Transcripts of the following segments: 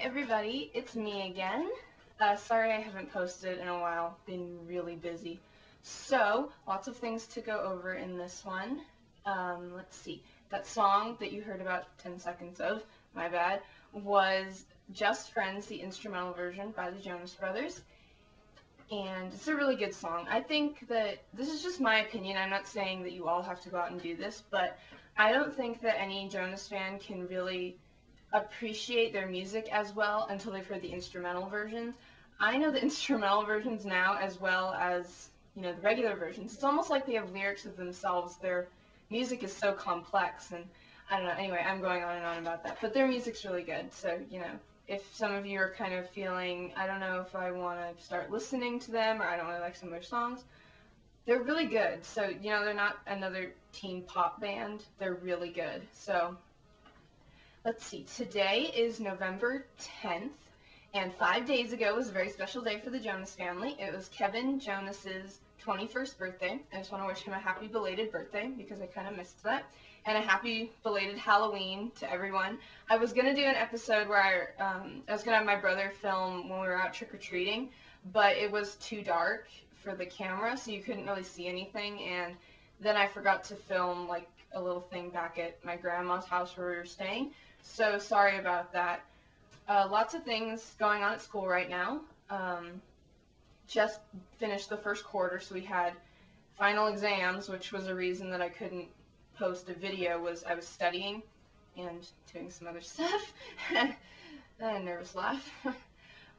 everybody, it's me again. Sorry I haven't posted in a while, been really busy. So, lots of things to go over in this one. Let's see, that song that you heard about 10 seconds of, my bad, was Just Friends, the instrumental version by the Jonas Brothers. And it's a really good song. I think that, this is just my opinion, I'm not saying that you all have to go out and do this, but I don't think that any Jonas fan can really appreciate their music as well until they've heard the instrumental versions. I know the instrumental versions now as well as, the regular versions. It's almost like they have lyrics of themselves. Their music is so complex, and I don't know, anyway, I'm going on and on about that. But their music's really good, so, if some of you are kind of feeling, I don't know if I want to start listening to them, or I don't really like some of their songs, they're really good. So, they're not another teen pop band. They're really good. So, let's see, today is November 10th, and 5 days ago was a very special day for the Jonas family. It was Kevin Jonas's 21st birthday. I just want to wish him a happy belated birthday because I kind of missed that. And a happy belated Halloween to everyone. I was going to do an episode where I was going to have my brother film when we were out trick-or-treating, but it was too dark for the camera, so you couldn't really see anything, and then I forgot to film like a little thing back at my grandma's house where we were staying. So sorry about that. Lots of things going on at school right now. Just finished the first quarter, so we had final exams, which was a reason that I couldn't post a video. Was I was studying and doing some other stuff. A nervous laugh.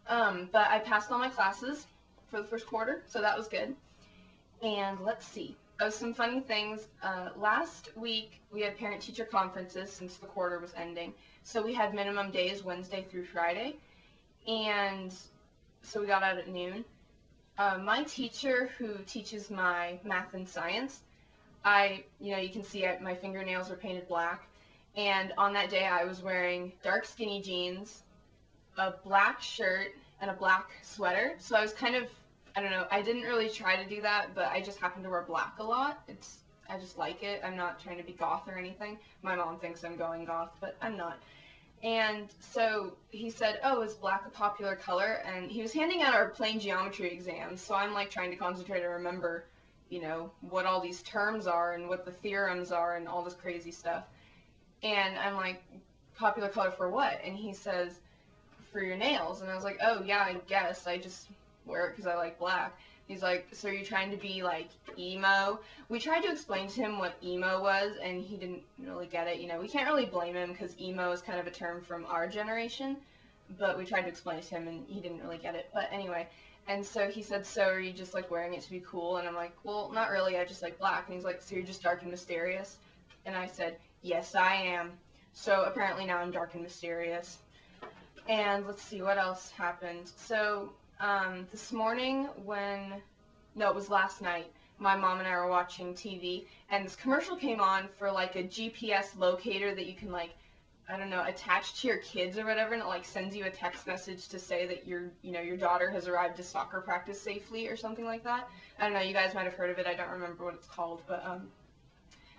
But I passed all my classes for the first quarter, so that was good. And let's see. Some funny things. Last week we had parent-teacher conferences since the quarter was ending. So we had minimum days Wednesday through Friday. And so we got out at noon. My teacher who teaches my math and science, you can see my fingernails are painted black. And on that day I was wearing dark skinny jeans, a black shirt, and a black sweater. So I was kind of, I don't know, I didn't really try to do that, but I just happen to wear black a lot. I just like it. I'm not trying to be goth or anything. My mom thinks I'm going goth, but I'm not. And so he said, oh, is black a popular color? And he was handing out our plain geometry exams, so I'm like trying to concentrate and remember, what all these terms are and what the theorems are and all this crazy stuff. And I'm like, popular color for what? And he says, for your nails. And I was like, oh yeah, I guess I just wear it because I like black. He's like, so you're trying to be like emo? We tried to explain to him what emo was, and he didn't really get it. We can't really blame him because emo is kind of a term from our generation, but we tried to explain it to him and he didn't really get it. But anyway, and so he said, so are you just like wearing it to be cool? And I'm like, well, not really, I just like black. And he's like, so you're just dark and mysterious? And I said, yes, I am. So apparently now I'm dark and mysterious. And let's see, what else happened? So, this morning no, it was last night, my mom and I were watching TV, and this commercial came on for, like, a GPS locator that you can, like, I don't know, attach to your kids or whatever, and it, like, sends you a text message to say that your daughter has arrived to soccer practice safely or something like that. I don't know, you guys might have heard of it, I don't remember what it's called, but,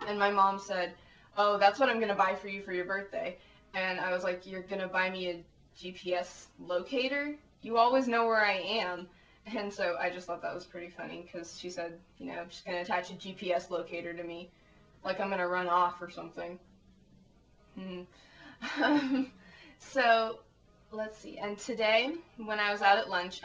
and my mom said, oh, that's what I'm gonna buy for you for your birthday. And I was like, you're gonna buy me a GPS locator? You always know where I am. And so I just thought that was pretty funny because she said, she's going to attach a GPS locator to me like I'm going to run off or something. So let's see. And today when I was out at lunch,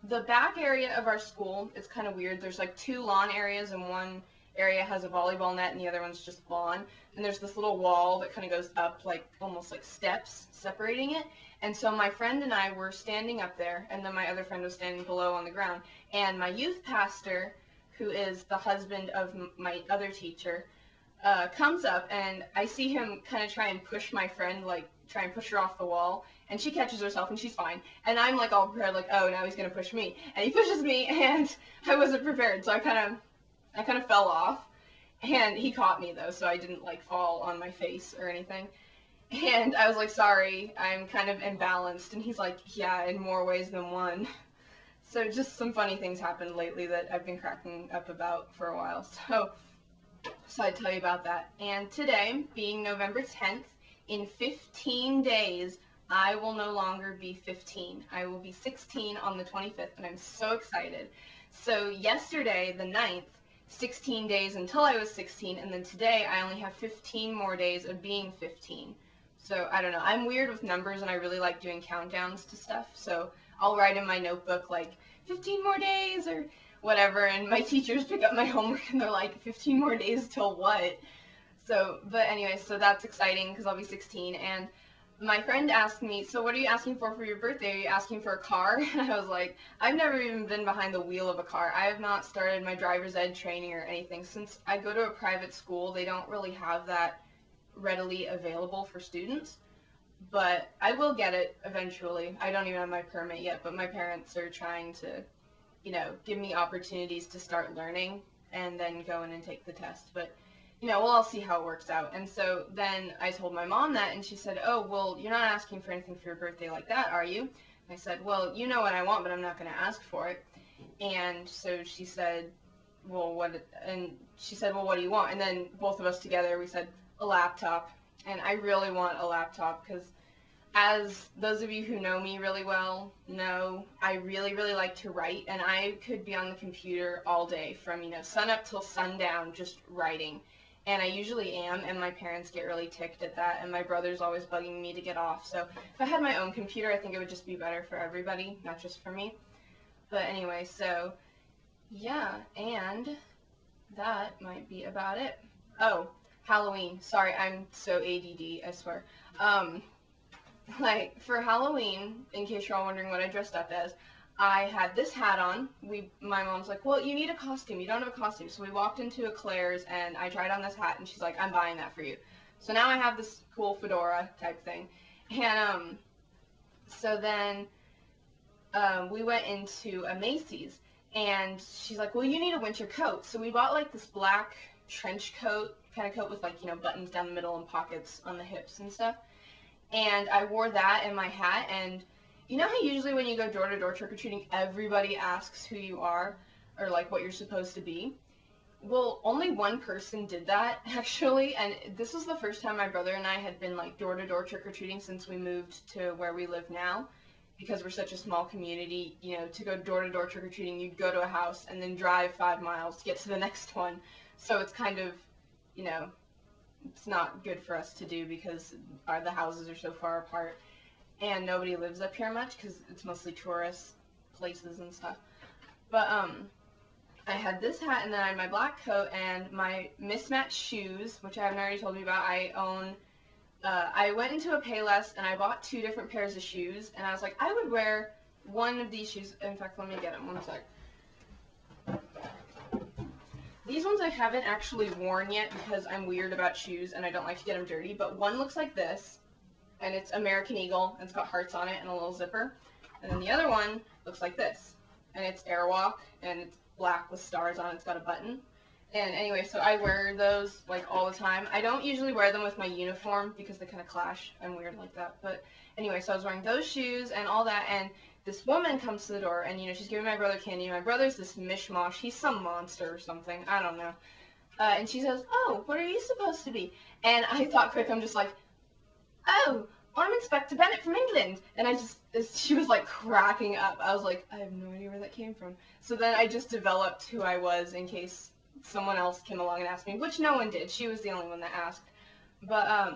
the back area of our school is kind of weird. There's like two lawn areas, and one area has a volleyball net and the other one's just lawn. And there's this little wall that kind of goes up, like almost like steps separating it. And so my friend and I were standing up there, and then my other friend was standing below on the ground. And my youth pastor, who is the husband of my other teacher, comes up, and I see him kind of try and push my friend, like try and push her off the wall. And she catches herself, and she's fine. And I'm like all prepared, like, oh, now he's gonna push me. And he pushes me, and I wasn't prepared, so I kind of fell off. And he caught me though, so I didn't like fall on my face or anything. And I was like, sorry, I'm kind of imbalanced. And he's like, yeah, in more ways than one. So just some funny things happened lately that I've been cracking up about for a while. So I'd tell you about that. And today, being November 10th, in 15 days, I will no longer be 15. I will be 16 on the 25th, and I'm so excited. So yesterday, the 9th, 16 days until I was 16, and then today I only have 15 more days of being 15. So I don't know. I'm weird with numbers, and I really like doing countdowns to stuff. So I'll write in my notebook like 15 more days or whatever, and my teachers pick up my homework and they're like, 15 more days till what? So, but anyway, so that's exciting because I'll be 16, and my friend asked me, so what are you asking for your birthday? Are you asking for a car? And I was like, I've never even been behind the wheel of a car. I have not started my driver's ed training or anything. Since I go to a private school, they don't really have that readily available for students, but I will get it eventually. I don't even have my permit yet, but my parents are trying to, give me opportunities to start learning and then go in and take the test. But, we'll all see how it works out. And so then I told my mom that, and she said, oh, well, you're not asking for anything for your birthday like that, are you? And I said, well, you know what I want, but I'm not going to ask for it. And so she said, well, what do you want? And then both of us together, we said, a laptop. And I really want a laptop because, as those of you who know me really well know, I really, really like to write, and I could be on the computer all day from, sun up till sundown just writing. And I usually am, and my parents get really ticked at that, and my brother's always bugging me to get off. So if I had my own computer, I think it would just be better for everybody, not just for me. But anyway, so yeah, and that might be about it. Oh, Halloween. Sorry, I'm so ADD, I swear. Um, like for Halloween, in case you're all wondering what I dressed up as, I had this hat on. My mom's like, well, you need a costume. You don't have a costume. So we walked into a Claire's and I tried on this hat and she's like, I'm buying that for you. So now I have this cool fedora type thing. And so then we went into a Macy's and she's like, well, you need a winter coat. So we bought like this black trench coat, kind of coat with like, buttons down the middle and pockets on the hips and stuff. And I wore that and my hat, and you know how usually when you go door to door trick-or-treating, everybody asks who you are or like what you're supposed to be? Well, only one person did that actually, and this was the first time my brother and I had been like door to door trick-or-treating since we moved to where we live now. Because we're such a small community, to go door to door trick-or-treating, you'd go to a house and then drive 5 miles to get to the next one. So it's kind of, you know, it's not good for us to do because the houses are so far apart and nobody lives up here much because it's mostly tourist places and stuff. But I had this hat and then I had my black coat and my mismatched shoes, which I haven't already told you about. I went into a Payless and I bought 2 different pairs of shoes, and I was like, I would wear one of these shoes. In fact, let me get them. One sec. These ones I haven't actually worn yet because I'm weird about shoes and I don't like to get them dirty, but one looks like this, and it's American Eagle, and it's got hearts on it and a little zipper. And then the other one looks like this, and it's Airwalk, and it's black with stars on it. It's got a button. And anyway, so I wear those like all the time. I don't usually wear them with my uniform because they kind of clash. I'm weird like that. But anyway, so I was wearing those shoes and all that, and this woman comes to the door, and she's giving my brother candy. My brother's this mishmash. He's some monster or something. I don't know. And she says, "Oh, what are you supposed to be?" And I thought quick, I'm just like, "Oh, I'm Inspector Bennett from England." And she was like cracking up. I was like, I have no idea where that came from. So then I just developed who I was in case someone else came along and asked me, which no one did. She was the only one that asked. But,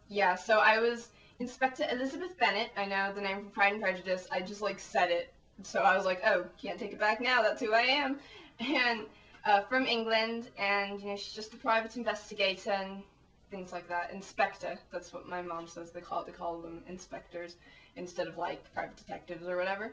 yeah, so I was Inspector Elizabeth Bennett. I know the name from Pride and Prejudice. I just, like, said it. So I was like, oh, can't take it back now. That's who I am. And from England, and, she's just a private investigator and things like that. Inspector, that's what my mom says they call it. They call them inspectors instead of, like, private detectives or whatever.